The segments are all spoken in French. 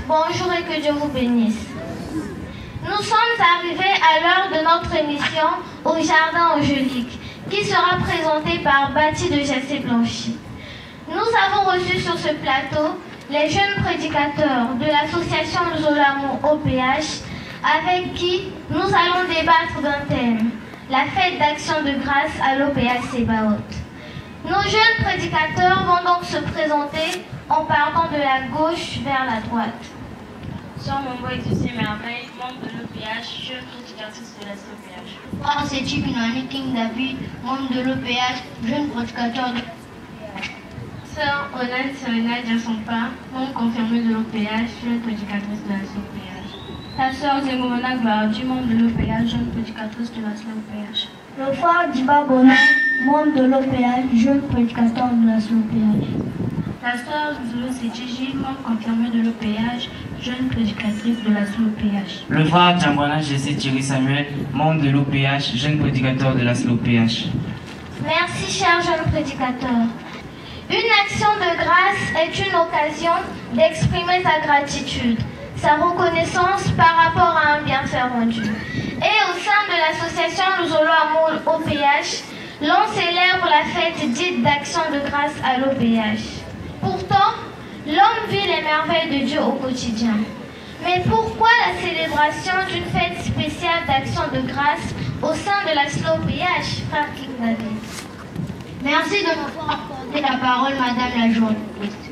bonjour et que Dieu vous bénisse. Nous sommes arrivés à l'heure de notre émission au Jardin Angélique, qui sera présentée par Baptiste de Jessé-Blanchy. Nous avons reçu sur ce plateau les jeunes prédicateurs de l'association Zolamour OPH, avec qui nous allons débattre d'un thème, la fête d'action de grâce à l'OPH Sébaoth. Nos jeunes prédicateurs vont donc se présenter en partant de la gauche vers la droite. Sœur Mongo Exaucé Merveille, membre de l'OPH, jeune prédicatrice de la COPH. Frère Séti Binouani King David, membre de l'OPH, jeune prédicateur de l'OPH. Sœur Honnête Serena Diasompa, membre confirmé de l'OPH, jeune prédicatrice de la COPH. La sœur Zengomona Gbardi, membre de l'OPH, jeune prédicatrice de la COPH. Le frère Diba Bonan, membre de l'OPH, jeune prédicateur de la COPH. La sœur Zulu Sétigi, membre confirmé de l'OPH, jeune prédicatrice de la COPH. Le frère Djambana Jessé Thierry Samuel, membre de l'OPH, jeune prédicateur de la COPH. Merci, chers jeunes prédicateurs. Une action de grâce est une occasion d'exprimer sa gratitude, sa reconnaissance par rapport à un bienfait rendu. Et au sein de l'association Zolamour OPH, l'on célèbre la fête dite d'action de grâce à l'OPH. Pourtant, l'homme vit les merveilles de Dieu au quotidien. Mais pourquoi la célébration d'une fête spéciale d'action de grâce au sein de la SLOPH, frère King David? Merci de m'avoir accordé la parole, Madame la journaliste.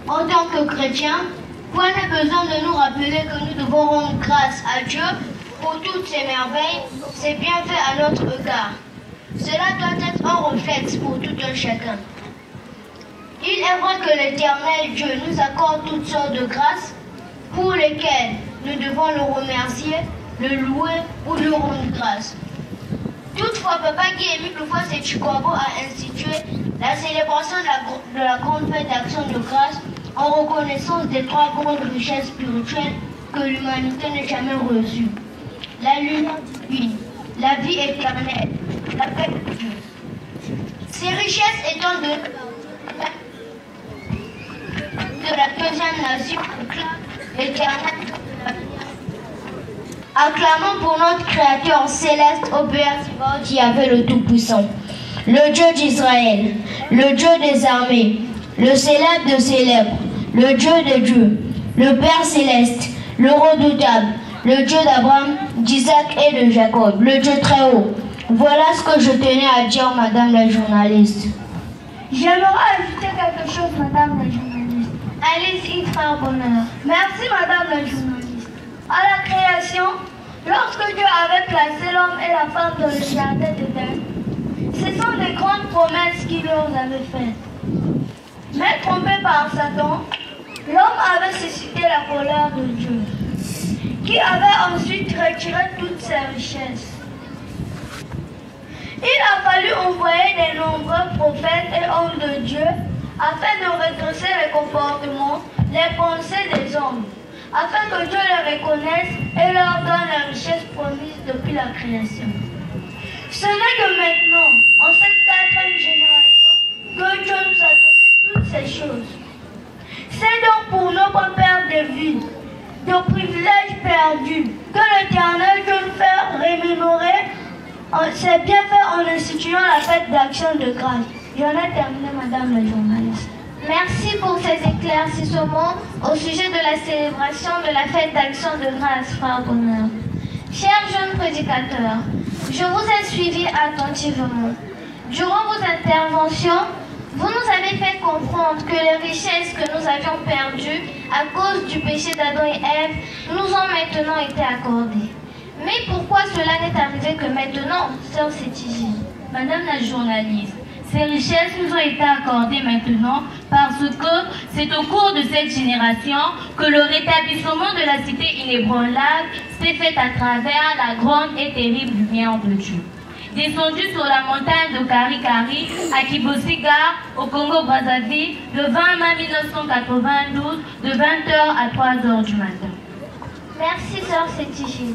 En tant que chrétiens, point n'a besoin de nous rappeler que nous devons rendre grâce à Dieu pour toutes ces merveilles, ses bienfaits à notre égard. Cela doit être un réflexe pour tout un chacun. Il est vrai que l'Éternel Dieu nous accorde toutes sortes de grâces pour lesquelles nous devons le remercier, le louer ou lui rendre grâce. Toutefois, Papa Guy et Mikloufwa Séchikwabo a institué la célébration de la grande fête d'action de grâce en reconnaissance des trois grandes richesses spirituelles que l'humanité n'a jamais reçues. La lumière divine, la vie éternelle, la paix de Dieu. Ces richesses étant de la deuxième nation, l'éternel. Acclamons pour notre Créateur céleste OPH qui avait le Tout-Puissant, le Dieu d'Israël, le Dieu des armées, le célèbre de célèbres, le Dieu des dieux, le Père céleste, le redoutable, le Dieu d'Abraham, d'Isaac et de Jacob, le Dieu très haut. Voilà ce que je tenais à dire, Madame la journaliste. J'aimerais ajouter quelque chose, Madame la journaliste. Allez-y, frère Bonheur. Merci, Madame la journaliste. À la création, lorsque Dieu avait placé l'homme et la femme dans le jardin d'Éden, ce sont des grandes promesses qu'il leur avait faites. Mais trompé par Satan, l'homme avait suscité la colère de Dieu, qui avait ensuite retiré toutes ses richesses. Il a fallu envoyer de nombreux prophètes et hommes de Dieu afin de redresser les comportements, les pensées des hommes, afin que Dieu les reconnaisse et leur donne la richesse promise depuis la création. Ce n'est que maintenant, en cette quatrième génération, que Dieu nous a donné toutes ces choses. C'est donc pour ne pas perdre de vue, de privilèges perdus, que l'Éternel Dieu nous fait rémémorer ses bienfaits en instituant la fête d'action de grâce. J'en ai terminé, Madame la journaliste. Merci pour ces éclaircissements au sujet de la célébration de la fête d'action de grâce, frère Bonheur. Chers jeunes prédicateurs, je vous ai suivis attentivement. Durant vos interventions, vous nous avez fait comprendre que les richesses que nous avions perdues à cause du péché d'Adam et Ève nous ont maintenant été accordées. Mais pourquoi cela n'est arrivé que maintenant, sœur Sétigi? Madame la journaliste, ces richesses nous ont été accordées maintenant parce que c'est au cours de cette génération que le rétablissement de la cité inébranlable s'est fait à travers la grande et terrible lumière de Dieu. Descendu sur la montagne de Karikari, à Kibosiga, au Congo-Brazzaville, le 20 mai 1992, de 20h à 3h du matin. Merci, sœur Sétigi.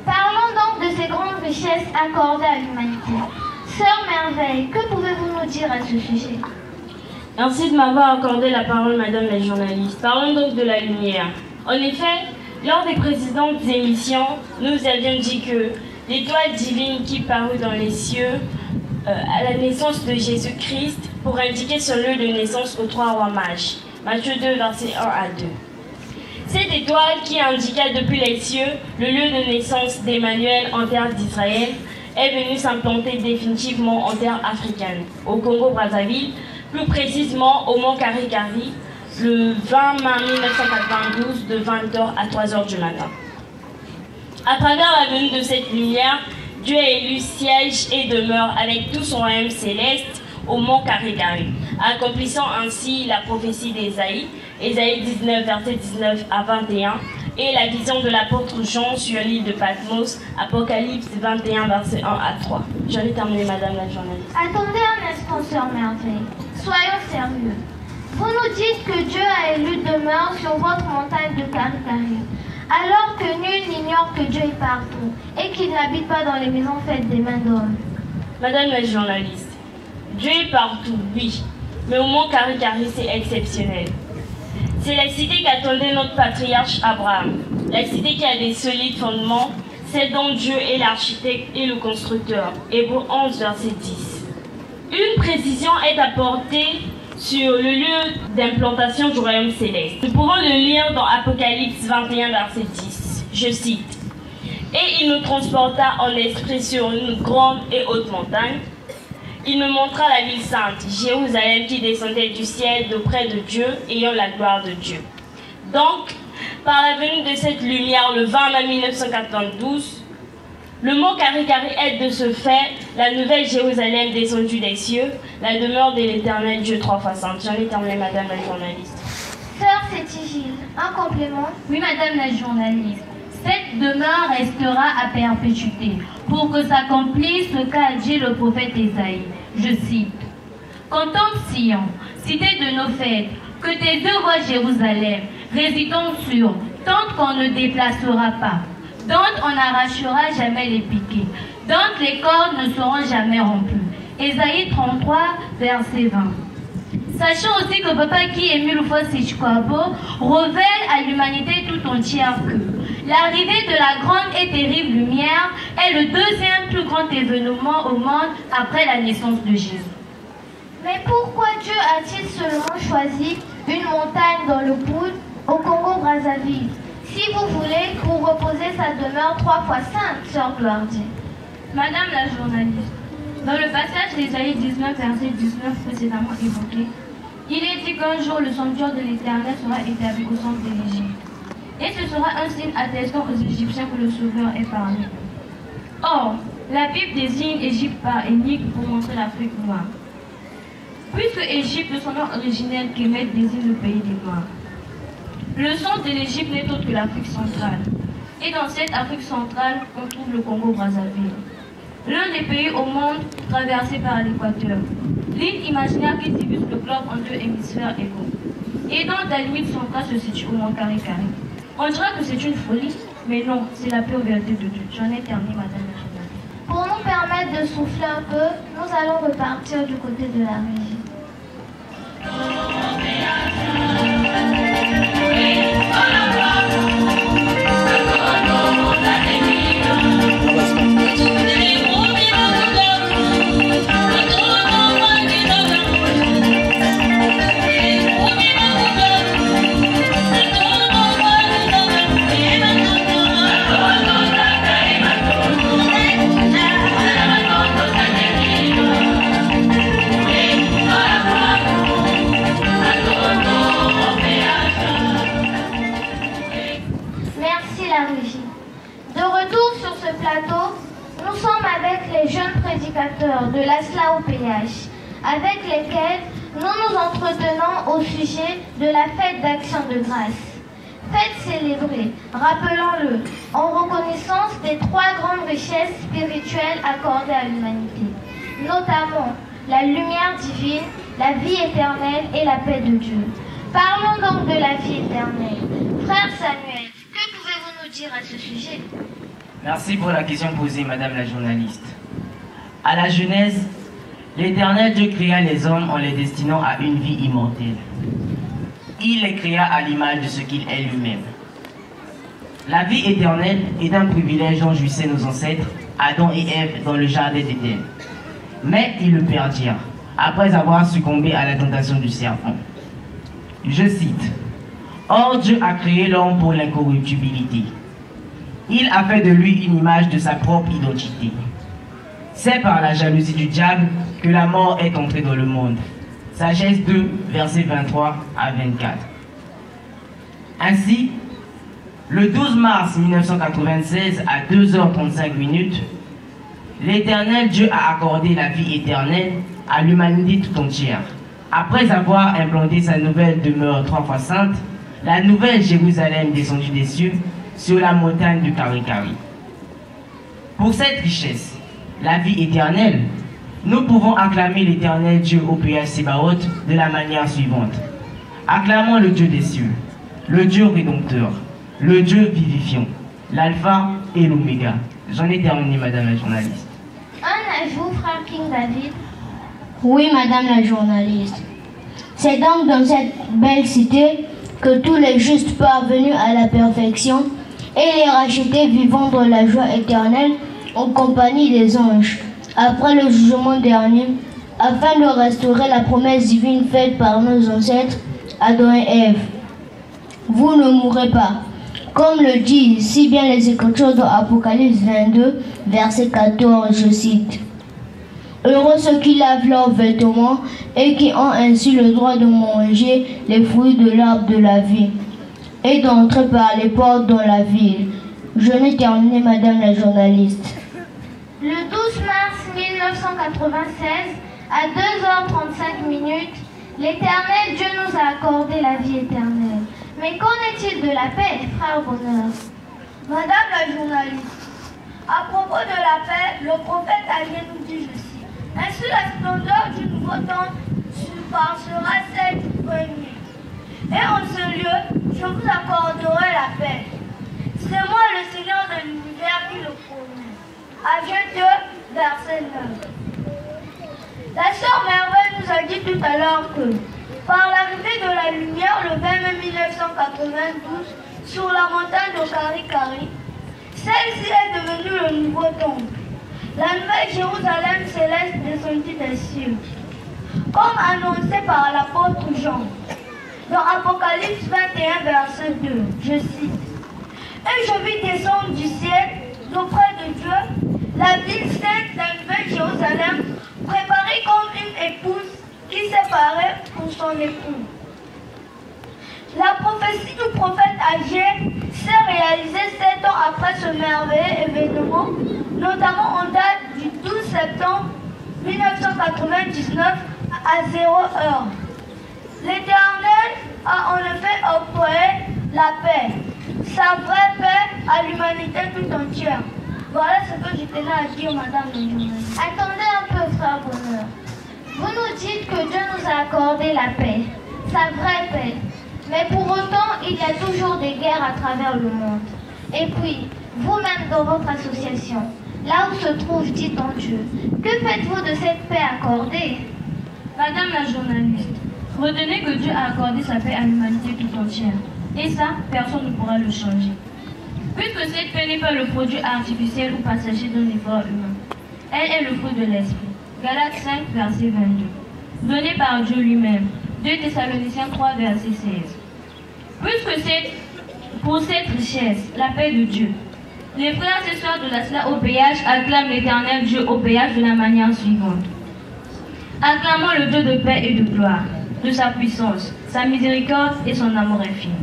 Parlons donc de ces grandes richesses accordées à l'humanité. Sœur Merveille, que pouvez-vous nous dire à ce sujet? Merci de m'avoir accordé la parole, Madame la journaliste. Parlons donc de la lumière. En effet, lors des précédentes émissions, nous avions dit que l'étoile divine qui parut dans les cieux à la naissance de Jésus-Christ pour indiquer son lieu de naissance aux trois rois mages. Matthieu 2, versets 1 à 2. Cette étoile qui indiqua depuis les cieux le lieu de naissance d'Emmanuel en terre d'Israël est venue s'implanter définitivement en terre africaine, au Congo-Brazzaville, plus précisément au mont Karikari, le 20 mai 1992 de 20h à 3h du matin. À travers la venue de cette lumière, Dieu a élu siège et demeure avec tout son royaume céleste au mont Karikari, accomplissant ainsi la prophétie d'Ésaïe, Ésaïe 19, verset 19 à 21, et la vision de l'apôtre Jean sur l'île de Patmos, Apocalypse 21, verset 1 à 3. J'en ai terminé, madame la journaliste. Attendez un instant, sœur Merveille. Soyons sérieux. Vous nous dites que Dieu a élu demeure sur votre montagne de Karikari, alors que nul n'ignore que Dieu est partout et qu'il n'habite pas dans les maisons faites des mains d'hommes. Madame la journaliste, Dieu est partout, oui, mais au mont Karikari, c'est exceptionnel. C'est la cité qu'attendait notre patriarche Abraham, la cité qui a des solides fondements, c'est dont Dieu est l'architecte et le constructeur. Hébreux 11, verset 10. Une précision est apportée sur le lieu d'implantation du royaume céleste. Nous pouvons le lire dans Apocalypse 21, verset 10. Je cite. « Et il nous transporta en esprit sur une grande et haute montagne. Il me montra la ville sainte, Jérusalem, qui descendait du ciel d'auprès de Dieu, ayant la gloire de Dieu. » Donc, par la venue de cette lumière le 20 mai 1992, le mont Karikari est de ce fait la nouvelle Jérusalem descendue des cieux, la demeure de l'éternel Dieu trois fois sainte. J'en ai terminé, madame la journaliste. Sœur Sétigile, un complément? Oui, madame la journaliste. Cette demeure restera à perpétuité pour que s'accomplisse ce qu'a dit le prophète Ésaïe. Je cite. « Contente Sion, cité de nos fêtes, que tes deux voies Jérusalem, résidons sûrs, tant qu'on ne déplacera pas. Dont on n'arrachera jamais les piquets, dont les cordes ne seront jamais rompues. » Ésaïe 33, verset 20. Sachant aussi que Papa qui est Mulfos révèle à l'humanité tout entière que l'arrivée de la grande et terrible lumière est le deuxième plus grand événement au monde après la naissance de Jésus. Mais pourquoi Dieu a-t-il seulement choisi une montagne dans le Pout, au Congo-Brazzaville? Si vous voulez, pour reposer sa demeure trois fois sainte, sœur Gloire-Dieu. Madame la journaliste, dans le passage d'Ésaïe 19, verset 19 précédemment évoqué, il est dit qu'un jour le sanctuaire de l'Éternel sera établi au centre de l'Égypte. Et ce sera un signe attestant aux Égyptiens que le Sauveur est parmi eux. Or, la Bible désigne Égypte par énigme pour montrer l'Afrique noire. Puisque Égypte, de son nom originel, Kémet, désigne le pays des Noirs. Le centre de l'Égypte n'est autre que l'Afrique centrale. Et dans cette Afrique centrale, on trouve le Congo-Brazzaville. L'un des pays au monde traversé par l'équateur. L'île imaginaire qui divise le globe en deux hémisphères égaux. Et dont la limite centrale se situe au mont Karikari. On dira que c'est une folie, mais non, c'est la pure vérité de Dieu. J'en ai terminé, madame la journaliste. Pour nous permettre de souffler un peu, nous allons repartir du côté de la régie. Nous sommes avec les jeunes prédicateurs de l'ASLA-OPH, avec lesquels nous nous entretenons au sujet de la fête d'Action de Grâce. Fête célébrée, rappelons-le, en reconnaissance des trois grandes richesses spirituelles accordées à l'humanité, notamment la lumière divine, la vie éternelle et la paix de Dieu. Parlons donc de la vie éternelle. Frère Samuel, que pouvez-vous nous dire à ce sujet? Merci pour la question posée, madame la journaliste. À la Genèse, l'Éternel Dieu créa les hommes en les destinant à une vie immortelle. Il les créa à l'image de ce qu'il est lui-même. La vie éternelle est un privilège dont jouissaient nos ancêtres, Adam et Ève, dans le jardin d'Éden. Mais ils le perdirent, après avoir succombé à la tentation du serpent. Je cite, « Or Dieu a créé l'homme pour l'incorruptibilité. Il a fait de lui une image de sa propre identité. C'est par la jalousie du diable que la mort est entrée dans le monde. » Sagesse 2, versets 23 à 24. Ainsi, le 12 mars 1996 à 2h35, l'Éternel Dieu a accordé la vie éternelle à l'humanité tout entière. Après avoir implanté sa nouvelle demeure 3 fois sainte, la nouvelle Jérusalem descendue des cieux sur la montagne du Karikari. Pour cette richesse, la vie éternelle, nous pouvons acclamer l'Éternel Dieu au péage Sébaoth de la manière suivante. Acclamons le Dieu des cieux, le Dieu rédempteur, le Dieu vivifiant, l'alpha et l'oméga. J'en ai terminé, madame la journaliste. Un ajout, frère King David. Oui, madame la journaliste. C'est donc dans cette belle cité que tous les justes parvenus à la perfection et les rachetés vivant dans la joie éternelle en compagnie des anges, après le jugement dernier, afin de restaurer la promesse divine faite par nos ancêtres, Adam et Ève. Vous ne mourrez pas, comme le dit si bien les Écritures dans Apocalypse 22, verset 14, je cite. Heureux ceux qui lavent leurs vêtements et qui ont ainsi le droit de manger les fruits de l'arbre de la vie et d'entrer par les portes dans la ville. Je n'ai terminé, madame la journaliste. Le 12 mars 1996, à 2h35, l'Éternel Dieu nous a accordé la vie éternelle. Mais qu'en est-il de la paix, frère Bonheur? Madame la journaliste, à propos de la paix, le prophète Agé nous dit, je cite, « Ainsi la splendeur du nouveau temps surpassera celle du premier. Et en ce lieu, je vous accorderai la paix. C'est moi le Seigneur de l'univers qui le promets. » Agé 2, verset 9. La sœur Merveille nous a dit tout à l'heure que, par l'arrivée de la lumière le 20 mai 1992 sur la montagne de Karikari, celle-ci est devenue le nouveau temple, la nouvelle Jérusalem céleste descendue des cieux, comme annoncé par l'apôtre Jean dans Apocalypse 21 verset 2, je cite, « Et je vis descendre du ciel, d'auprès de Dieu, la ville sainte, la nouvelle Jérusalem, préparée comme une épouse qui s'est parée pour son époux. » La prophétie du prophète Agé s'est réalisée 7 ans après ce merveilleux événement, notamment en date du 12 septembre 1999 à 0h. L'Éternel a en effet octroyé la paix, sa vraie paix à l'humanité tout entière. Voilà ce que je tenais à dire, madame la journaliste. Attendez un peu, frère Bonheur. Vous nous dites que Dieu nous a accordé la paix, sa vraie paix. Mais pour autant, il y a toujours des guerres à travers le monde. Et puis, vous-même dans votre association, là où se trouve dit en Dieu, que faites-vous de cette paix accordée? Madame la journaliste, retenez que Dieu a accordé sa paix à l'humanité tout entière. Et ça, personne ne pourra le changer. Puisque cette paix n'est pas le produit artificiel ou passager d'un effort humain. Elle est le fruit de l'esprit. Galates 5, verset 22. Donné par Dieu lui-même. 2 Thessaloniciens 3, verset 16. Puisque c'est pour cette richesse, la paix de Dieu, les frères et sœurs de la SLA au péage acclament l'Éternel Dieu au péage de la manière suivante. Acclamons le Dieu de paix et de gloire, de sa puissance, sa miséricorde et son amour infini.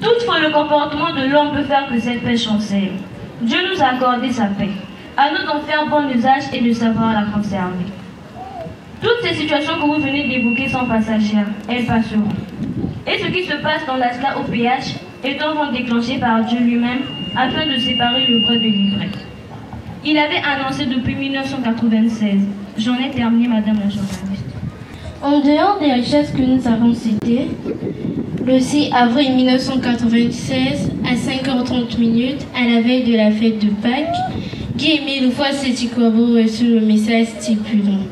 Toutefois, le comportement de l'homme peut faire que cette paix chancelle. Dieu nous a accordé sa paix. À nous d'en faire bon usage et de savoir la conserver. Toutes ces situations que vous venez d'évoquer sont passagères, elles passeront. Et ce qui se passe dans la SLA au péage est un vent déclenché par Dieu lui-même afin de séparer le vrai de l'ivraie. Il avait annoncé depuis 1996. J'en ai terminé, madame la journaliste. En dehors des richesses que nous avons citées, le 6 avril 1996, à 5h30, à la veille de la fête de Pâques, Guy-Émile Foix-Sétiquabo reçut le message stipulant: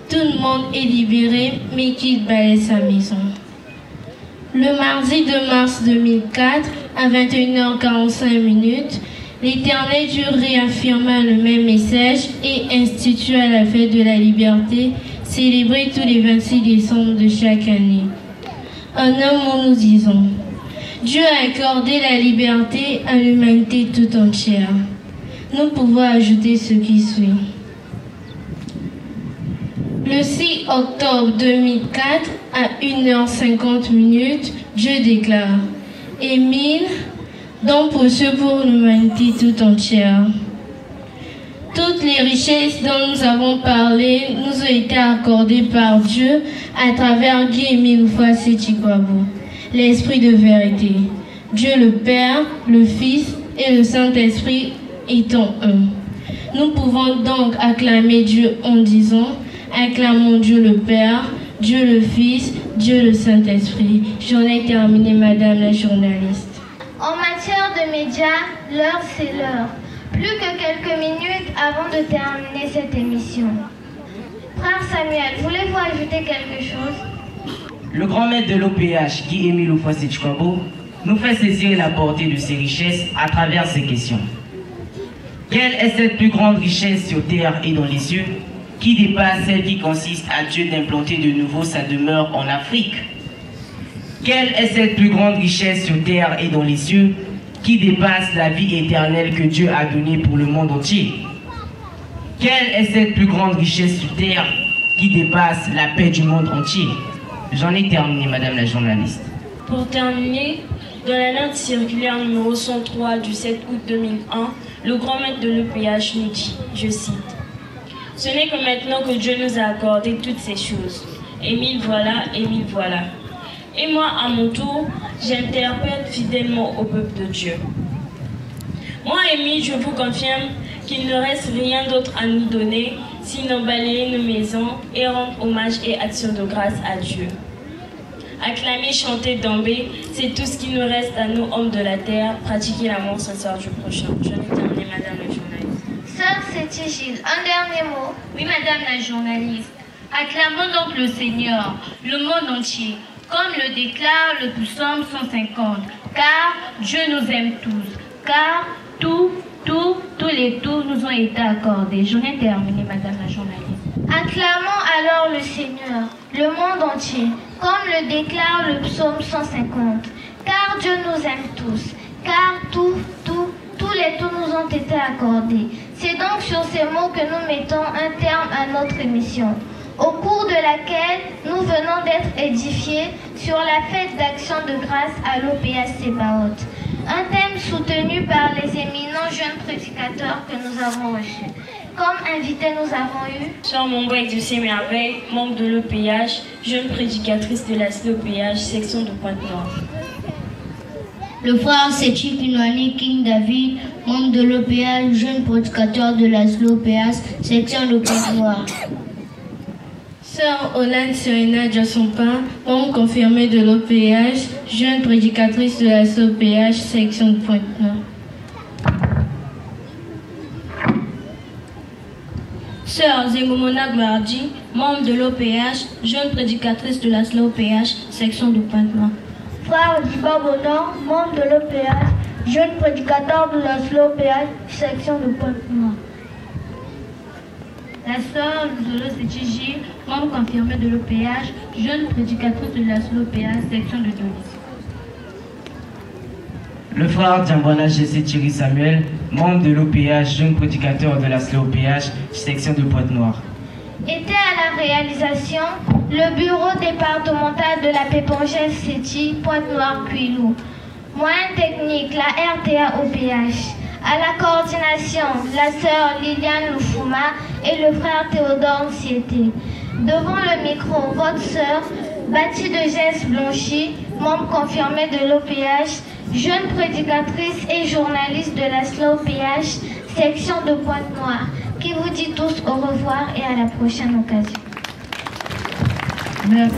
tout le monde est libéré, mais qu'il balaie sa maison. Le mardi 2 mars 2004, à 21h45, l'Éternel Dieu réaffirma le même message et institua la fête de la liberté, célébrée tous les 26 décembre de chaque année. En un mot, nous disons, Dieu a accordé la liberté à l'humanité tout entière. Nous pouvons ajouter ce qui suit. Le 6 octobre 2004, à 1h50, Dieu déclare « Émile, don précieux pour l'humanité tout entière. » Toutes les richesses dont nous avons parlé nous ont été accordées par Dieu à travers Guy-Émile Houphouët-Séchikwabo, l'Esprit de vérité. Dieu le Père, le Fils et le Saint-Esprit étant un. Nous pouvons donc acclamer Dieu en disant « Acclamons Dieu le Père, Dieu le Fils, Dieu le Saint-Esprit. » J'en ai terminé, Madame la journaliste. En matière de médias, l'heure c'est l'heure. Plus que quelques minutes avant de terminer cette émission. Frère Samuel, voulez-vous ajouter quelque chose? Le grand maître de l'OPH, Guy-Émile Houphouët-Séchikwabo, nous fait saisir la portée de ses richesses à travers ces questions. Quelle est cette plus grande richesse sur terre et dans les cieux, qui dépasse celle qui consiste à Dieu d'implanter de nouveau sa demeure en Afrique? Quelle est cette plus grande richesse sur terre et dans les cieux, qui dépasse la vie éternelle que Dieu a donnée pour le monde entier? Quelle est cette plus grande richesse sur terre qui dépasse la paix du monde entier? J'en ai terminé, Madame la journaliste. Pour terminer, dans la note circulaire numéro 103 du 7 août 2001, le grand maître de l'EPH nous dit, je cite, « Ce n'est que maintenant que Dieu nous a accordé toutes ces choses. Émile voilà, Émile voilà. » Et moi, à mon tour, j'interprète fidèlement au peuple de Dieu. Moi, Émile, je vous confirme qu'il ne reste rien d'autre à nous donner, sinon balayer nos maisons et rendre hommage et action de grâce à Dieu. Acclamer, chanter, damber, c'est tout ce qui nous reste à nous, hommes de la terre, pratiquer l'amour sincère du prochain. Je vais terminer, Madame la journaliste. Sœur Sétigil, un dernier mot. Oui, Madame la journaliste. Acclamons donc le Seigneur, le monde entier, comme le déclare le psaume 150, car Dieu nous aime tous, car tous les tours nous ont été accordés. J'en ai terminé, Madame la journaliste. Acclamons alors le Seigneur, le monde entier, comme le déclare le psaume 150, car Dieu nous aime tous, car tous les tours nous ont été accordés. C'est donc sur ces mots que nous mettons un terme à notre émission, au cours de laquelle nous venons d'être édifiés sur la fête d'action de grâce à l'OPH Sebaot. Un thème soutenu par les éminents jeunes prédicateurs que nous avons reçus. Comme invités, nous avons eu Sœur Mombo Exaucé Merveille, membre de l'OPH, jeune prédicatrice de la SLOPH, section de Pointe-Noire. Le frère Séchi Kinwani King David, membre de l'OPH, jeune prédicateur de la SLOPH, section de Pointe-Noire. Sœur Olane Serena Jassompa, membre confirmée de l'OPH, jeune prédicatrice de la SOPH, section de Pointe-Noire. Sœur Zengomona Gloardi, membre de l'OPH, jeune prédicatrice de la SLOPH, section de Pointe-Noire. Frère Diba Bonan, membre de l'OPH, jeune prédicateur de la SLOPH, section de Pointe-Noire. La sœur Zolo Sétigil, membre confirmée de l'OPH, jeune prédicatrice de la SLOPH, section de Dolis. Le frère Diambona Jessé Thierry Samuel, membre de l'OPH, jeune prédicateur de la SLOPH, section de Pointe-Noire. Était à la réalisation le bureau départemental de la Pépongèse Séti, Pointe-Noire-Cuilou. Moyen technique, la RTA OPH. À la coordination, la sœur Liliane Loufouma et le frère Théodore Siété. Devant le micro, votre sœur, Bâtie de Gesse Blanchi, membre confirmé de l'OPH, jeune prédicatrice et journaliste de la SLOPH, section de Pointe-Noire, qui vous dit tous au revoir et à la prochaine occasion. Merci.